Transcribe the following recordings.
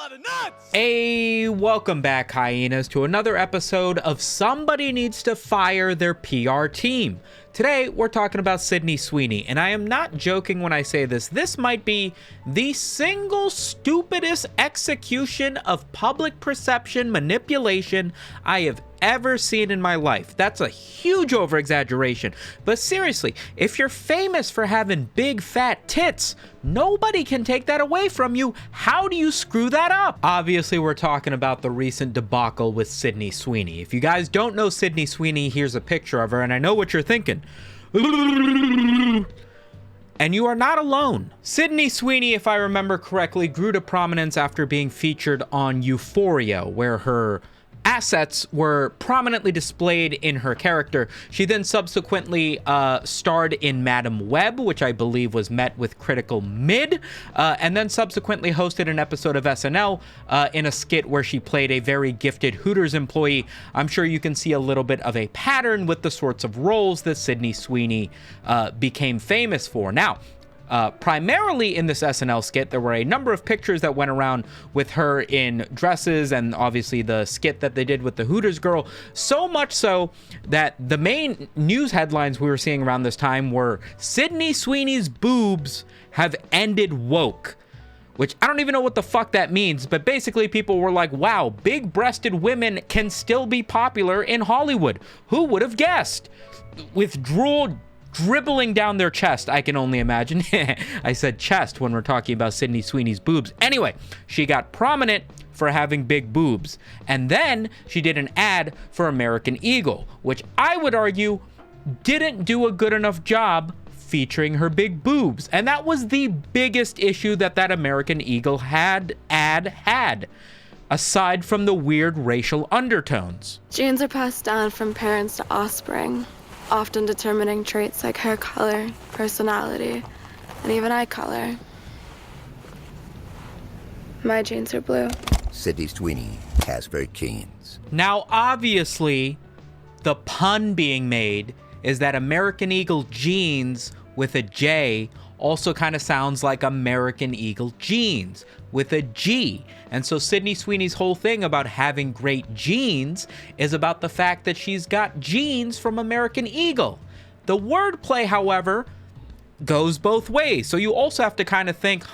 lot of nuts! Hey, welcome back, hyenas, to another episode of Somebody Needs to Fire Their PR Team. Today, we're talking about Sydney Sweeney, and I am not joking when I say this. This might be the single stupidest execution of public perception manipulation I have ever seen in my life. That's a huge over-exaggeration. But seriously, if you're famous for having big fat tits, nobody can take that away from you. How do you screw that up? Obviously, we're talking about the recent debacle with Sydney Sweeney. If you guys don't know Sydney Sweeney, here's a picture of her, and I know what you're thinking. And you are not alone. Sydney Sweeney, if I remember correctly, grew to prominence after being featured on Euphoria, where her assets were prominently displayed in her character. She then subsequently starred in Madam Web, which I believe was met with critical mid, and then subsequently hosted an episode of SNL in a skit where she played a very gifted Hooters employee. I'm sure you can see a little bit of a pattern with the sorts of roles that Sydney Sweeney became famous for. Now, primarily in this SNL skit, there were a number of pictures that went around with her in dresses, and obviously the skit that they did with the Hooters girl, so much so that the main news headlines we were seeing around this time were Sydney Sweeney's boobs have ended woke, which I don't even know what the fuck that means, but basically people were like, wow, big-breasted women can still be popular in Hollywood. Who would have guessed? With drool dribbling down their chest, I can only imagine. I said chest when we're talking about Sydney Sweeney's boobs. Anyway, she got prominent for having big boobs. And then she did an ad for American Eagle, which I would argue didn't do a good enough job featuring her big boobs. And that was the biggest issue that American Eagle ad had, aside from the weird racial undertones. Genes are passed down from parents to offspring, often determining traits like hair color, personality, and even eye color. My genes are blue. Sydney Sweeney has her genes. Now, obviously, the pun being made is that American Eagle jeans with a J also kind of sounds like American Eagle jeans with a G. And so Sydney Sweeney's whole thing about having great genes is about the fact that she's got genes from American Eagle. The wordplay, however, goes both ways. So you also have to kind of think,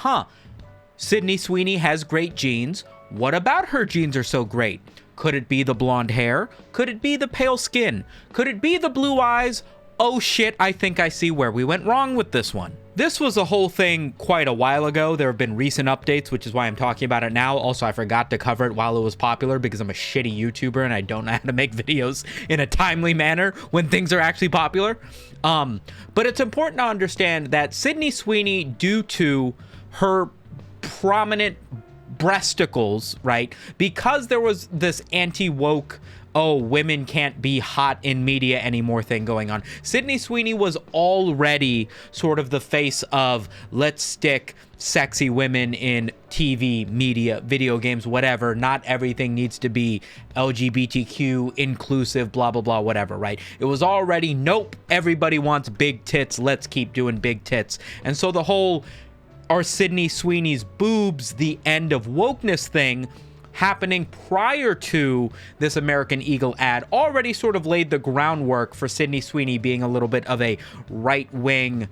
Sydney Sweeney has great genes. What about her genes are so great? Could it be the blonde hair? Could it be the pale skin? Could it be the blue eyes? Oh shit, I think I see where we went wrong with this one. This was a whole thing quite a while ago. There have been recent updates, which is why I'm talking about it now. Also, I forgot to cover it while it was popular because I'm a shitty YouTuber and I don't know how to make videos in a timely manner when things are actually popular. But it's important to understand that Sydney Sweeney, due to her prominent breasticles, right? Because there was this anti-woke, oh, women can't be hot in media anymore thing going on. Sydney Sweeney was already sort of the face of let's stick sexy women in TV, media, video games, whatever. Not everything needs to be LGBTQ inclusive, blah, blah, blah, whatever, right? It was already, nope, everybody wants big tits. Let's keep doing big tits. And so the whole, are Sydney Sweeney's boobs the end of wokeness thing happening prior to this American Eagle ad already sort of laid the groundwork for Sydney Sweeney being a little bit of a right-wing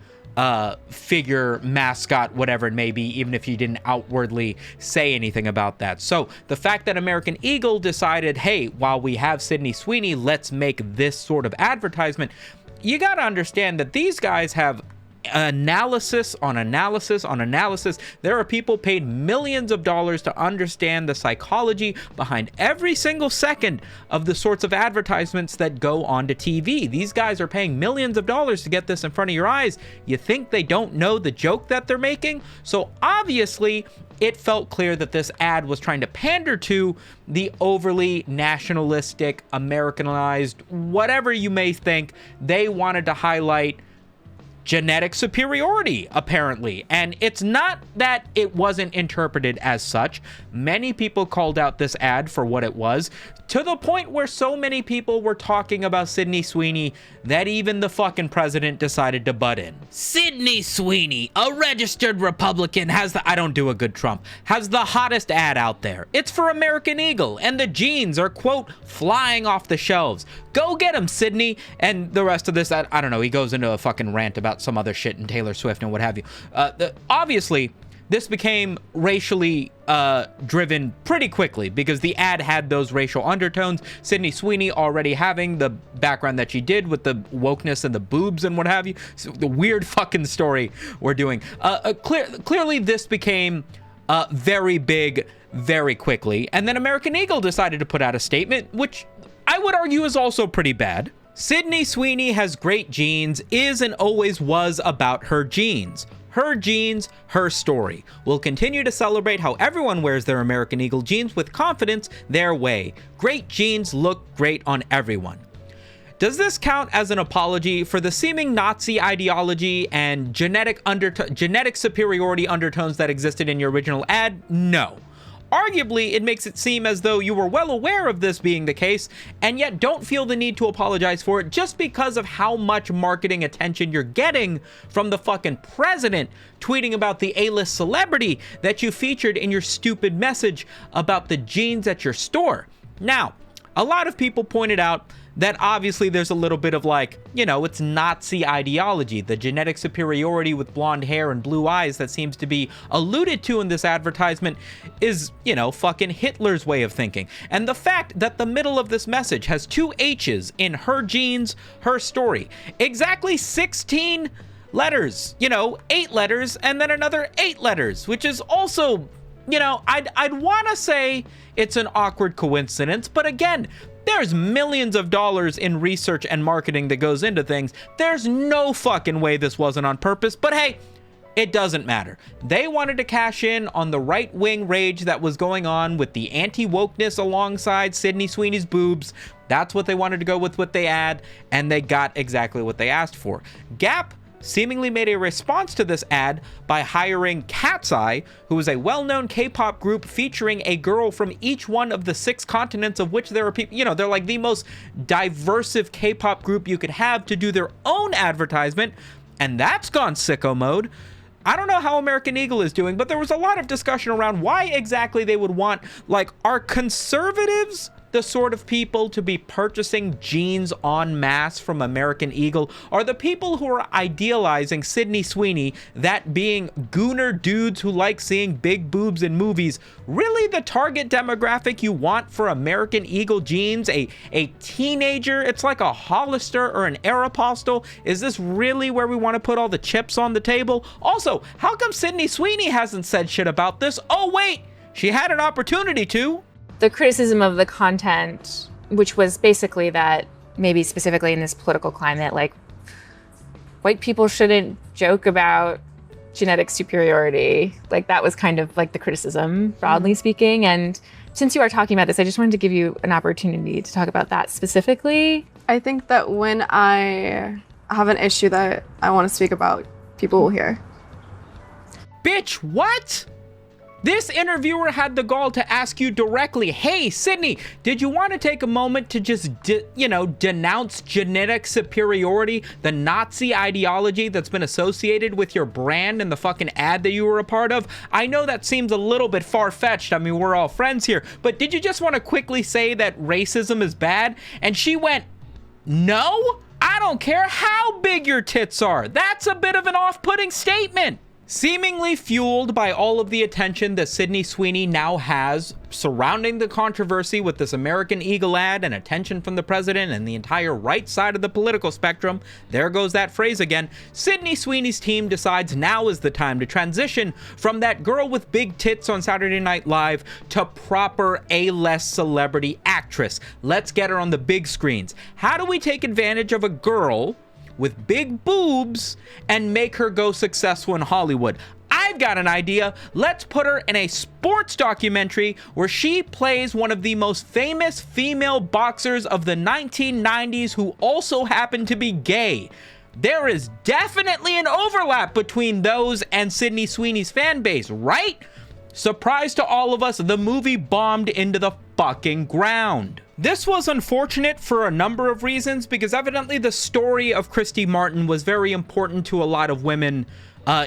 figure, mascot, whatever it may be, even if you didn't outwardly say anything about that. So the fact that American Eagle decided, hey, while we have Sydney Sweeney, let's make this sort of advertisement, you got to understand that these guys have analysis on analysis on analysis. There are people paid millions of dollars to understand the psychology behind every single second of the sorts of advertisements that go onto TV. These guys are paying millions of dollars to get this in front of your eyes. You think they don't know the joke that they're making? So obviously, it felt clear that this ad was trying to pander to the overly nationalistic, Americanized, whatever you may think. They wanted to highlight genetic superiority, apparently. And it's not that it wasn't interpreted as such. Many people called out this ad for what it was. to the point where so many people were talking about Sydney Sweeney that even the fucking president decided to butt in. Sydney Sweeney, a registered Republican, I don't do a good Trump, has the hottest ad out there. It's for American Eagle, and the jeans are, quote, flying off the shelves. Go get them, Sydney. And the rest of this, I don't know, he goes into a fucking rant about some other shit and Taylor Swift and what have you. Obviously, this became racially driven pretty quickly because the ad had those racial undertones. Sydney Sweeney already having the background that she did with the wokeness and the boobs and what have you. So the weird fucking story we're doing. Clearly, this became very big very quickly. And then American Eagle decided to put out a statement, which I would argue is also pretty bad. Sydney Sweeney has great genes, is and always was about her genes. Her jeans, her story. We'll continue to celebrate how everyone wears their American Eagle jeans with confidence their way. Great jeans look great on everyone. Does this count as an apology for the seeming Nazi ideology and genetic superiority undertones that existed in your original ad? No. Arguably, it makes it seem as though you were well aware of this being the case, and yet don't feel the need to apologize for it just because of how much marketing attention you're getting from the fucking president tweeting about the A-list celebrity that you featured in your stupid message about the jeans at your store. Now, a lot of people pointed out that obviously there's a little bit of like, it's Nazi ideology. The genetic superiority with blonde hair and blue eyes that seems to be alluded to in this advertisement is, fucking Hitler's way of thinking. And the fact that the middle of this message has 2 H's in her genes, her story. Exactly 16 letters, 8 letters and then another 8 letters, which is also, I'd want to say it's an awkward coincidence, but again, there's millions of dollars in research and marketing that goes into things. There's no fucking way this wasn't on purpose, but hey, it doesn't matter. They wanted to cash in on the right-wing rage that was going on with the anti-wokeness alongside Sydney Sweeney's boobs. That's what they wanted to go with they ad, and they got exactly what they asked for. Gap seemingly made a response to this ad by hiring Cat's Eye, who is a well-known K-pop group featuring a girl from each one of the 6 continents of which there are people, they're like the most diverse K-pop group you could have to do their own advertisement, and that's gone sicko mode. I don't know how American Eagle is doing, but there was a lot of discussion around why exactly they would want, are conservatives the sort of people to be purchasing jeans en masse from American Eagle? Are the people who are idealizing Sydney Sweeney, that being gooner dudes who like seeing big boobs in movies, really the target demographic you want for American Eagle jeans? A teenager? It's like a Hollister or an Aeropostale. Is this really where we want to put all the chips on the table? Also, how come Sydney Sweeney hasn't said shit about this? Oh wait, she had an opportunity to. The criticism of the content, which was basically that maybe specifically in this political climate, white people shouldn't joke about genetic superiority. That was kind of the criticism, broadly speaking. And since you are talking about this, I just wanted to give you an opportunity to talk about that specifically. I think that when I have an issue that I want to speak about, people will hear. Bitch, what? This interviewer had the gall to ask you directly, hey, Sydney, did you want to take a moment to just, denounce genetic superiority, the Nazi ideology that's been associated with your brand and the fucking ad that you were a part of? I know that seems a little bit far-fetched. I mean, we're all friends here. But did you just want to quickly say that racism is bad? And she went, no, I don't care how big your tits are. That's a bit of an off-putting statement. Seemingly fueled by all of the attention that Sydney Sweeney now has surrounding the controversy with this American Eagle ad and attention from the president and the entire right side of the political spectrum, there goes that phrase again, Sydney Sweeney's team decides now is the time to transition from that girl with big tits on Saturday Night Live to proper A-list celebrity actress. Let's get her on the big screens. How do we take advantage of a girl with big boobs and make her go successful in Hollywood? I've got an idea. Let's put her in a sports documentary where she plays one of the most famous female boxers of the 1990s who also happen to be gay. There is definitely an overlap between those and Sydney Sweeney's fan base, right? Surprise to all of us, the movie bombed into the fucking ground. This was unfortunate for a number of reasons, because evidently the story of Christy Martin was very important to a lot of women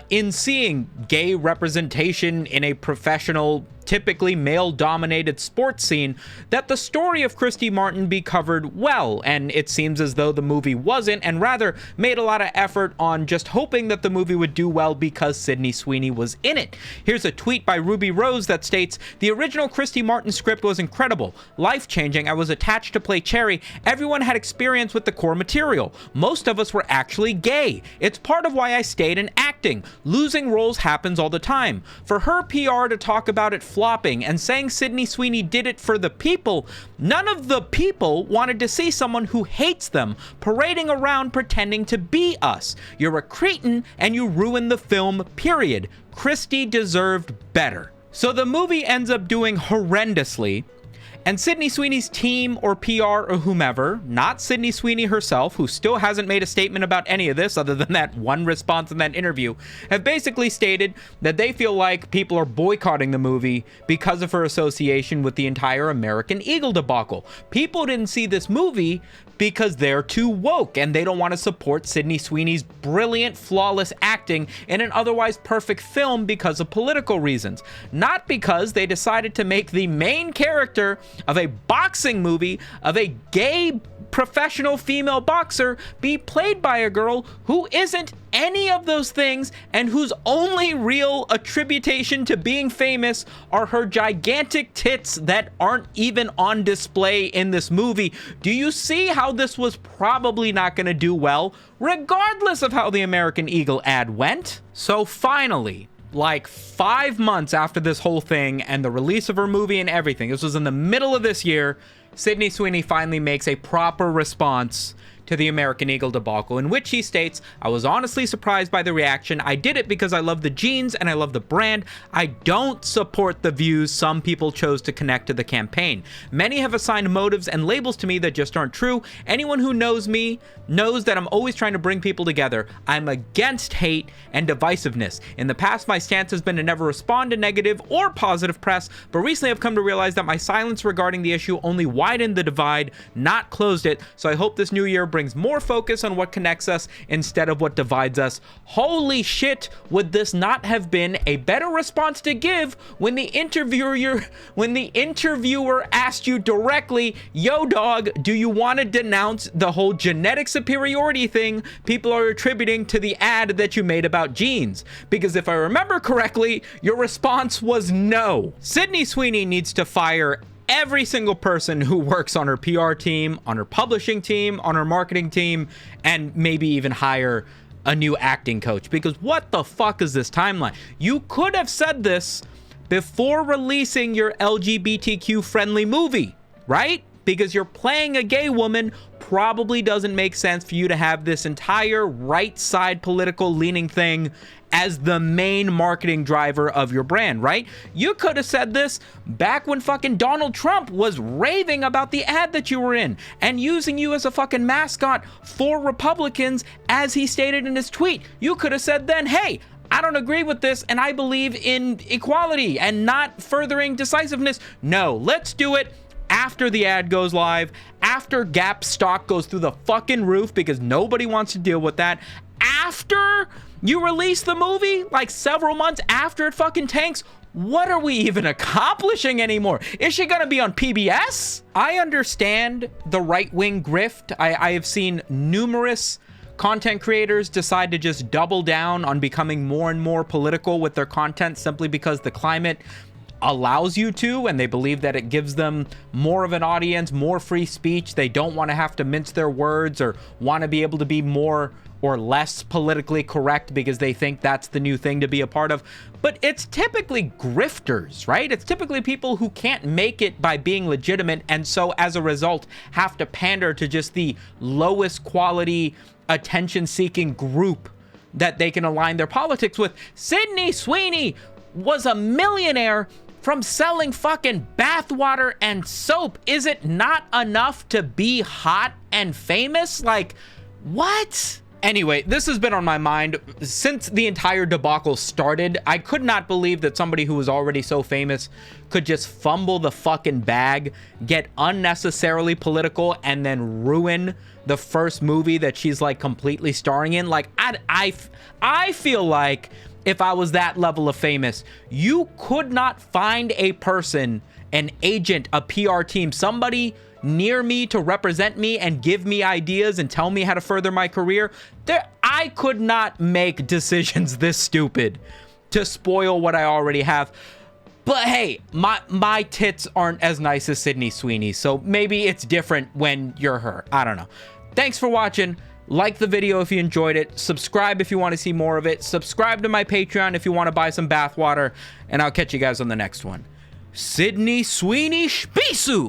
in seeing gay representation in a professional, typically male-dominated sports scene, that the story of Christy Martin be covered well, and it seems as though the movie wasn't, and rather made a lot of effort on just hoping that the movie would do well because Sydney Sweeney was in it. Here's a tweet by Ruby Rose that states, "The original Christy Martin script was incredible, life-changing. I was attached to play Cherry. Everyone had experience with the core material. Most of us were actually gay. It's part of why I stayed in acting. Losing roles happens all the time. For her PR to talk about it flopping and saying Sydney Sweeney did it for the people, none of the people wanted to see someone who hates them parading around pretending to be us. You're a cretin and you ruined the film, period. Christy deserved better." So the movie ends up doing horrendously, and Sydney Sweeney's team or PR or whomever, not Sydney Sweeney herself, who still hasn't made a statement about any of this other than that one response in that interview, have basically stated that they feel like people are boycotting the movie because of her association with the entire American Eagle debacle. People didn't see this movie because they're too woke and they don't want to support Sydney Sweeney's brilliant, flawless acting in an otherwise perfect film because of political reasons. Not because they decided to make the main character of a boxing movie of a gay professional female boxer be played by a girl who isn't any of those things and whose only real attribution to being famous are her gigantic tits that aren't even on display in this movie. Do you see how this was probably not going to do well, regardless of how the American Eagle ad went? So finally, like 5 months after this whole thing and the release of her movie and everything, this was in the middle of this year, Sydney Sweeney finally makes a proper response to the American Eagle debacle, in which he states, "I was honestly surprised by the reaction. I did it because I love the jeans and I love the brand. I don't support the views some people chose to connect to the campaign. Many have assigned motives and labels to me that just aren't true. Anyone who knows me knows that I'm always trying to bring people together. I'm against hate and divisiveness. In the past, my stance has been to never respond to negative or positive press, but recently I've come to realize that my silence regarding the issue only widened the divide, not closed it. So I hope this new year brings more focus on what connects us instead of what divides us." Holy shit, would this not have been a better response to give when the interviewer asked you directly, "Yo dog, do you want to denounce the whole genetic superiority thing people are attributing to the ad that you made about jeans?" Because if I remember correctly, your response was no. Sydney Sweeney needs to fire every single person who works on her PR team, on her publishing team, on her marketing team, and maybe even hire a new acting coach. Because what the fuck is this timeline? You could have said this before releasing your LGBTQ friendly movie, right? Because you're playing a gay woman, probably doesn't make sense for you to have this entire right side political leaning thing as the main marketing driver of your brand, right? You could have said this back when fucking Donald Trump was raving about the ad that you were in and using you as a fucking mascot for Republicans, as he stated in his tweet. You could have said then, "Hey, I don't agree with this and I believe in equality and not furthering decisiveness." No, let's do it after the ad goes live, after Gap stock goes through the fucking roof because nobody wants to deal with that, after you release the movie, like several months after it fucking tanks. What are we even accomplishing anymore? Is she gonna be on PBS? I understand the right-wing grift. I have seen numerous content creators decide to just double down on becoming more and more political with their content simply because the climate allows you to, and they believe that it gives them more of an audience, more free speech. They don't want to have to mince their words or want to be able to be more or less politically correct because they think that's the new thing to be a part of. But it's typically grifters, right? It's typically people who can't make it by being legitimate, and so as a result have to pander to just the lowest quality attention-seeking group that they can align their politics with. Sydney Sweeney was a millionaire from selling fucking bathwater and soap. Is it not enough to be hot and famous? Like, what? Anyway, this has been on my mind since the entire debacle started. I could not believe that somebody who was already so famous could just fumble the fucking bag, get unnecessarily political, and then ruin the first movie that she's like completely starring in. Like, I feel like if I was that level of famous, you could not find a person, an agent, a PR team, somebody near me to represent me and give me ideas and tell me how to further my career. I could not make decisions this stupid to spoil what I already have. But hey, my tits aren't as nice as Sydney Sweeney, so maybe it's different when you're her. I don't know. Thanks for watching. Like the video if you enjoyed it. Subscribe if you want to see more of it. Subscribe to my Patreon if you want to buy some bathwater. And I'll catch you guys on the next one. Sydney Sweeney Spisu!